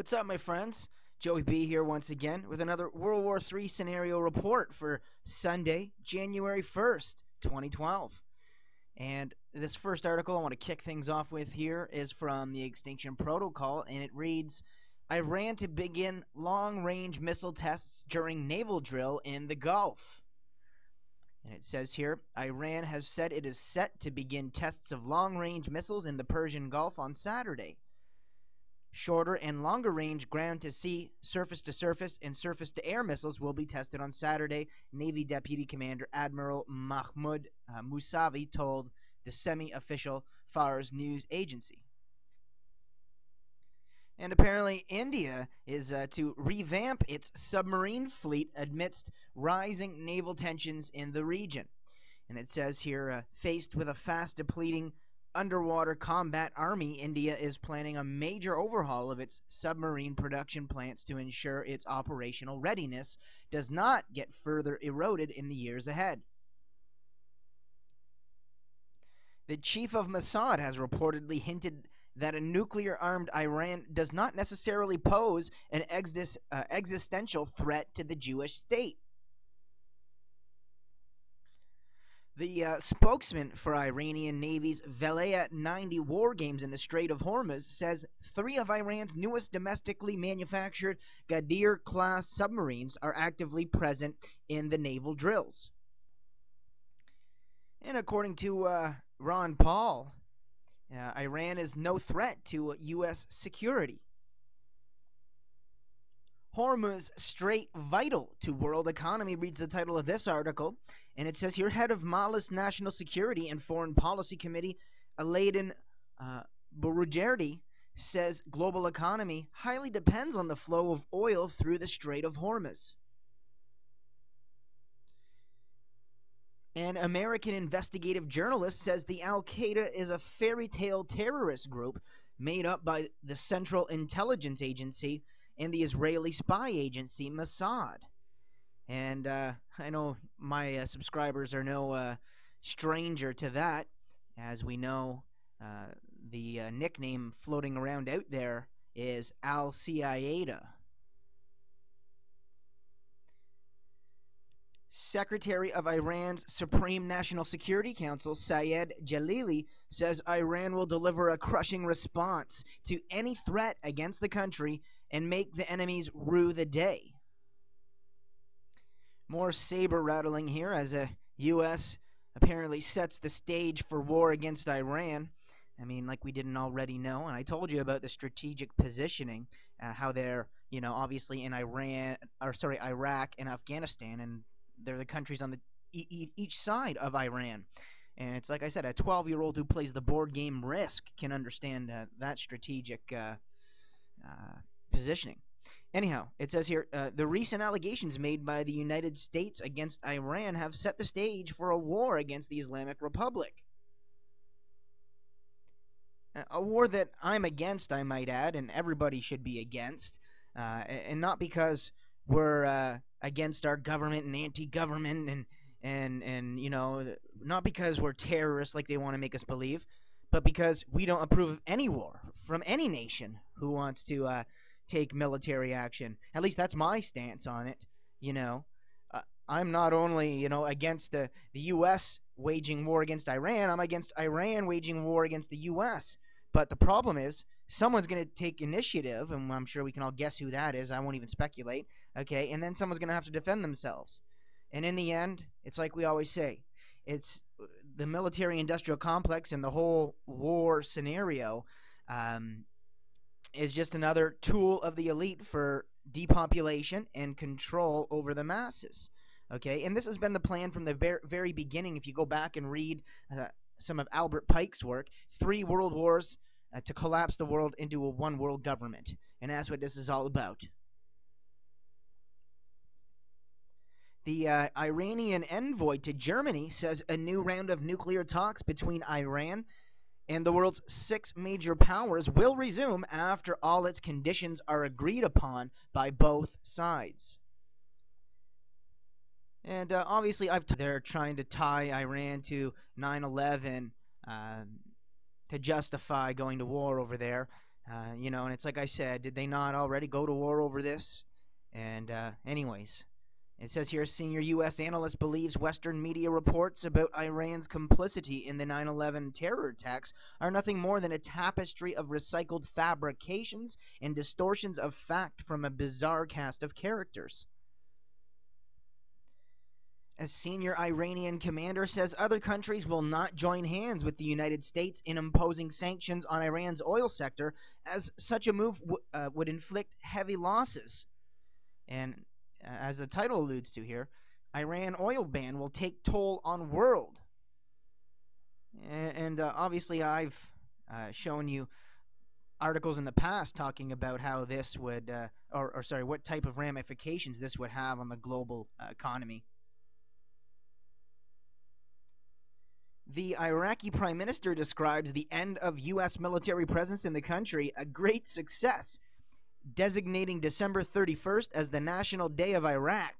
What's up, my friends? Joey B here once again with another World War III scenario report for Sunday, January 1st, 2012. And this first article I want to kick things off with here is from the Extinction Protocol, and it reads, Iran to begin long-range missile tests during naval drill in the Gulf. And it says here, Iran has said it is set to begin tests of long-range missiles in the Persian Gulf on Saturday. Shorter and longer range ground-to-sea, surface-to-surface, and surface-to-air missiles will be tested on Saturday, Navy Deputy Commander Admiral Mahmoud Mousavi told the semi-official Fars news agency. And apparently India is to revamp its submarine fleet amidst rising naval tensions in the region. And it says here, faced with a fast-depleting underwater combat army, India is planning a major overhaul of its submarine production plants to ensure its operational readiness does not get further eroded in the years ahead. The chief of Mossad has reportedly hinted that a nuclear-armed Iran does not necessarily pose an existential threat to the Jewish state. The spokesman for Iranian Navy's Velaya 90 war games in the Strait of Hormuz says 3 of Iran's newest domestically manufactured Ghadir-class submarines are actively present in the naval drills. And according to Ron Paul, Iran is no threat to U.S. security. Hormuz Strait vital to world economy reads the title of this article, and it says here, head of Mali's National Security and Foreign Policy Committee, Aladdin Boroujerdi, says global economy highly depends on the flow of oil through the Strait of Hormuz. An American investigative journalist says the al-Qaeda is a fairytale terrorist group made up by the Central Intelligence Agency and the Israeli spy agency Mossad. And I know my subscribers are no stranger to that. As we know, the nickname floating around out there is al-Qaeda. Secretary of Iran's Supreme National Security Council, Sayed Jalili, says Iran will deliver a crushing response to any threat against the country and make the enemies rue the day. More saber rattling here as the U.S. apparently sets the stage for war against Iran. I mean, like we didn't already know, and I told you about the strategic positioning, how they're, obviously in Iraq and Afghanistan, and they're the countries on the each side of Iran. And it's like I said, a 12-year-old who plays the board game Risk can understand that strategic positioning. Anyhow, it says here, the recent allegations made by the United States against Iran have set the stage for a war against the Islamic Republic. A war that I'm against, I might add, and everybody should be against. And not because we're against our government and anti-government and not because we're terrorists like they want to make us believe, but because we don't approve of any war from any nation who wants to take military action. At least that's my stance on it. I'm not only against the U.S. waging war against Iran. I'm against Iran waging war against the U.S. But the problem is, someone's going to take initiative, and I'm sure we can all guess who that is. I won't even speculate. Okay, and then someone's going to have to defend themselves. And in the end, it's like we always say, it's the military-industrial complex and the whole war scenario is just another tool of the elite for depopulation and control over the masses. Okay, and this has been the plan from the very beginning. If you go back and read some of Albert Pike's work, 3 world wars to collapse the world into a one world government. And that's what this is all about. The Iranian envoy to Germany says a new round of nuclear talks between Iran and the world's 6 major powers will resume after all its conditions are agreed upon by both sides. And obviously, they're trying to tie Iran to 9/11 to justify going to war over there. And it's like I said, did they not already go to war over this? And anyways, it says here, senior U.S. analyst believes Western media reports about Iran's complicity in the 9/11 terror attacks are nothing more than a tapestry of recycled fabrications and distortions of fact from a bizarre cast of characters. A senior Iranian commander says other countries will not join hands with the United States in imposing sanctions on Iran's oil sector, as such a move would inflict heavy losses. And as the title alludes to here, Iran oil ban will take toll on world. And obviously I've shown you articles in the past talking about how this would, what type of ramifications this would have on the global economy. The Iraqi Prime Minister describes the end of U.S. military presence in the country a great success, designating December 31st as the National Day of Iraq.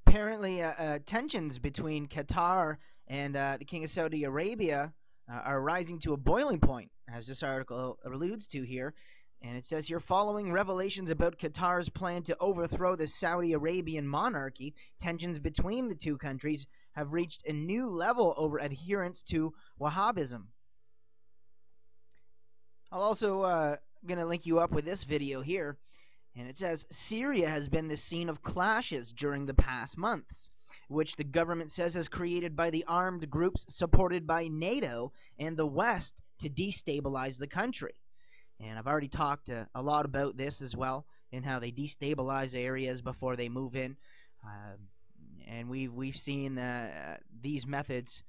Apparently, tensions between Qatar and the King of Saudi Arabia are rising to a boiling point, as this article alludes to here. And it says here, following revelations about Qatar's plan to overthrow the Saudi Arabian monarchy, tensions between the two countries have reached a new level over adherence to Wahhabism. I'll also going to link you up with this video here. And it says, Syria has been the scene of clashes during the past months, which the government says is created by the armed groups supported by NATO and the West to destabilize the country. And I've already talked a lot about this as well, and how they destabilize areas before they move in. And we've seen these methods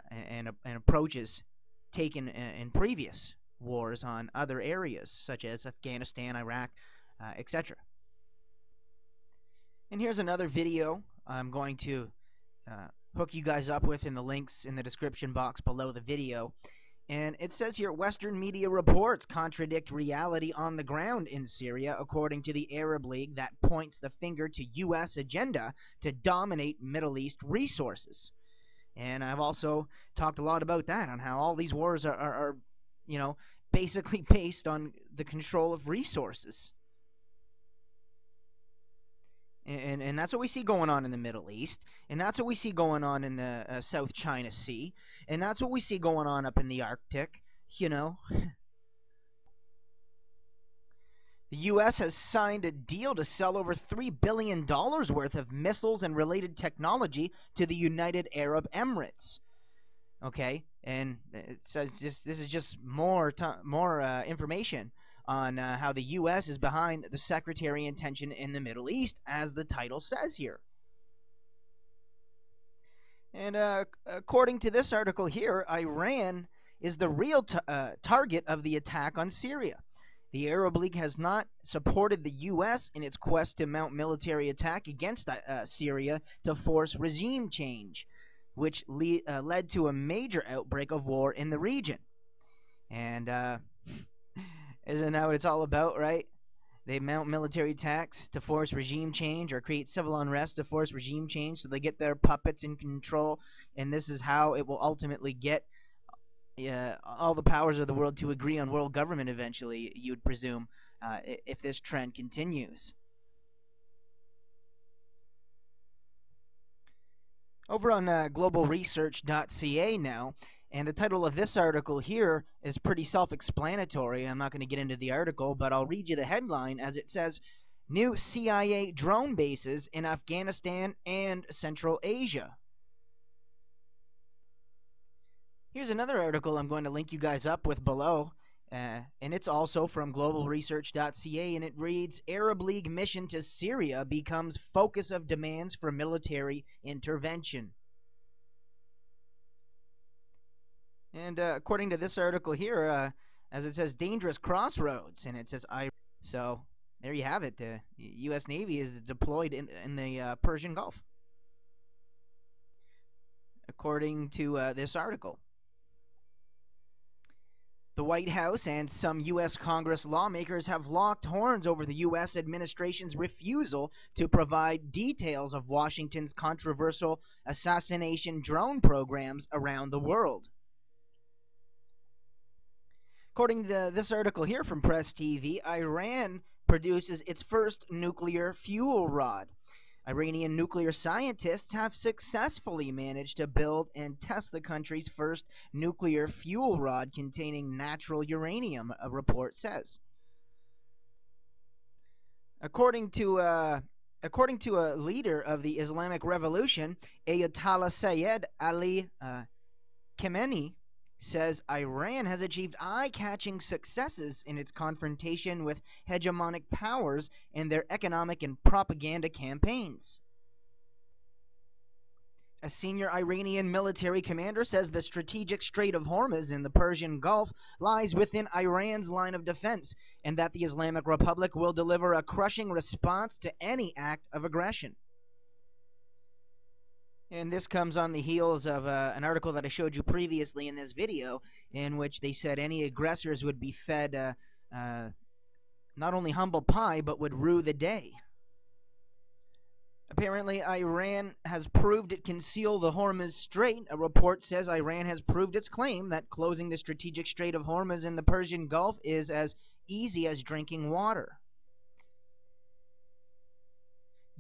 and approaches taken in previous wars on other areas, such as Afghanistan, Iraq, etc. And here's another video I'm going to hook you guys up with in the links in the description box below the video. And it says here, Western media reports contradict reality on the ground in Syria, according to the Arab League that points the finger to U.S. agenda to dominate Middle East resources. And I've also talked a lot about that, on how all these wars are basically based on the control of resources. And that's what we see going on in the Middle East, and that's what we see going on in the South China Sea, and that's what we see going on up in the Arctic, The U.S. has signed a deal to sell over $3 billion worth of missiles and related technology to the United Arab Emirates. Okay, and it says this is just more information on how the U.S. is behind the sectarian tension in the Middle East, as the title says here. And according to this article here, Iran is the real target of the attack on Syria. The Arab League has not supported the U.S. in its quest to mount military attack against Syria to force regime change, which led to a major outbreak of war in the region. And isn't that what it's all about, right? They mount military attacks to force regime change, or create civil unrest to force regime change, so they get their puppets in control, and this is how it will ultimately get all the powers of the world to agree on world government eventually, you would presume, if this trend continues. Over on globalresearch.ca now, and the title of this article here is pretty self-explanatory. I'm not going to get into the article, but I'll read you the headline as it says, New CIA drone bases in Afghanistan and Central Asia. Here's another article I'm going to link you guys up with below, and it's also from globalresearch.ca, and it reads, Arab League mission to Syria becomes focus of demands for military intervention. And according to this article here, as it says, dangerous crossroads, and it says, so there you have it. The U.S. Navy is deployed in the Persian Gulf, according to this article. The White House and some U.S. Congress lawmakers have locked horns over the U.S. administration's refusal to provide details of Washington's controversial assassination drone programs around the world. According to this article here from Press TV, Iran produces its first nuclear fuel rod. Iranian nuclear scientists have successfully managed to build and test the country's first nuclear fuel rod containing natural uranium, a report says. According to a leader of the Islamic Revolution, Ayatollah Sayyid Ali Khamenei, says Iran has achieved eye-catching successes in its confrontation with hegemonic powers and their economic and propaganda campaigns. A senior Iranian military commander says the strategic Strait of Hormuz in the Persian Gulf lies within Iran's line of defense, and that the Islamic Republic will deliver a crushing response to any act of aggression. And this comes on the heels of an article that I showed you previously in this video, in which they said any aggressors would be fed not only humble pie, but would rue the day. Apparently, Iran has proved it can seal the Hormuz Strait. A report says Iran has proved its claim that closing the strategic Strait of Hormuz in the Persian Gulf is as easy as drinking water.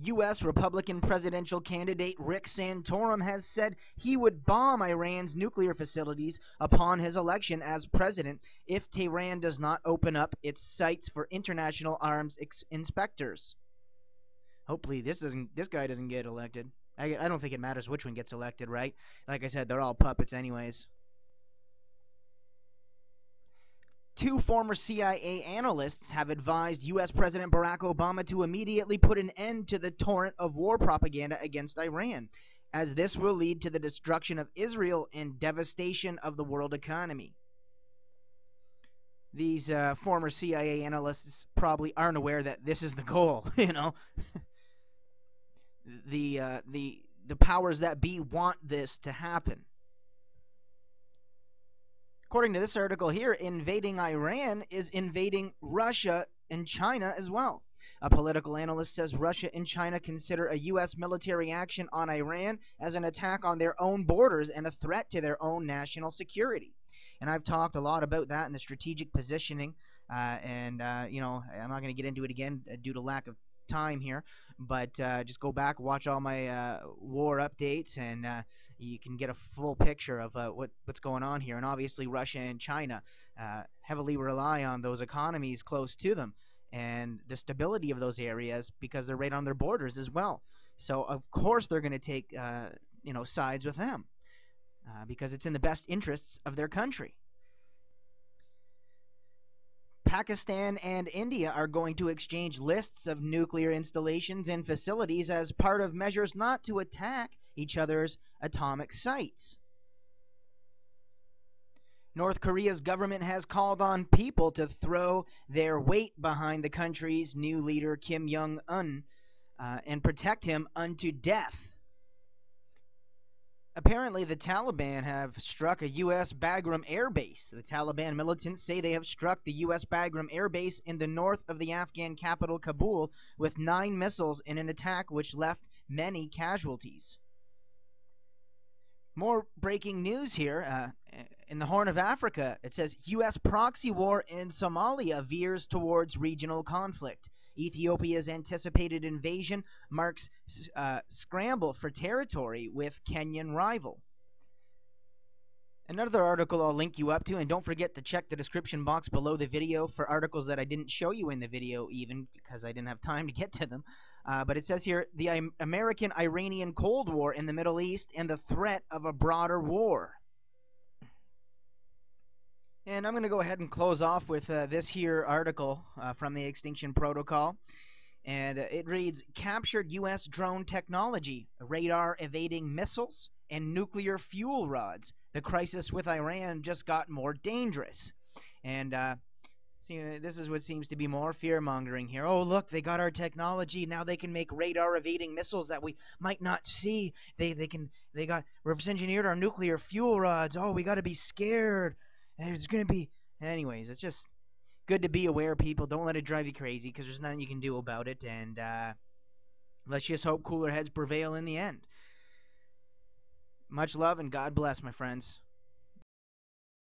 U.S. Republican presidential candidate Rick Santorum has said he would bomb Iran's nuclear facilities upon his election as president if Tehran does not open up its sites for international arms inspectors. Hopefully this guy doesn't get elected. I don't think it matters which one gets elected, right? Like I said, they're all puppets anyways. Two former CIA analysts have advised U.S. President Barack Obama to immediately put an end to the torrent of war propaganda against Iran, as this will lead to the destruction of Israel and devastation of the world economy. These former CIA analysts probably aren't aware that this is the goal, you know. The powers that be want this to happen. According to this article here, invading Iran is invading Russia and China as well. A political analyst says Russia and China consider a U.S. military action on Iran as an attack on their own borders and a threat to their own national security. And I've talked a lot about that in the strategic positioning, you know, I'm not going to get into it again due to lack of time here, but just go back, watch all my war updates, and you can get a full picture of what's going on here. And obviously Russia and China heavily rely on those economies close to them and the stability of those areas because they're right on their borders as well. So of course they're going to take you know, sides with them because it's in the best interests of their country. Pakistan and India are going to exchange lists of nuclear installations and facilities as part of measures not to attack each other's atomic sites. North Korea's government has called on people to throw their weight behind the country's new leader Kim Jong-un and protect him unto death. Apparently, the Taliban have struck a U.S. Bagram air base. The Taliban militants say they have struck the U.S. Bagram air base in the north of the Afghan capital, Kabul, with 9 missiles in an attack which left many casualties. More breaking news here. In the Horn of Africa, it says U.S. proxy war in Somalia veers towards regional conflict. Ethiopia's anticipated invasion marks scramble for territory with Kenyan rival. Another article I'll link you up to, and don't forget to check the description box below the video for articles that I didn't show you in the video even because I didn't have time to get to them. But it says here, the American-Iranian Cold War in the Middle East and the threat of a broader war. And I'm going to go ahead and close off with this here article from the Extinction Protocol. And it reads, captured U.S. drone technology, radar evading missiles, and nuclear fuel rods. The crisis with Iran just got more dangerous. And see, this is what seems to be more fear-mongering here. Oh, look, they got our technology. Now they can make radar evading missiles that we might not see. They got reverse engineered our nuclear fuel rods. Oh, we got to be scared. There's going to be... Anyways, it's just good to be aware, people. Don't let it drive you crazy because there's nothing you can do about it. And let's just hope cooler heads prevail in the end. Much love and God bless, my friends.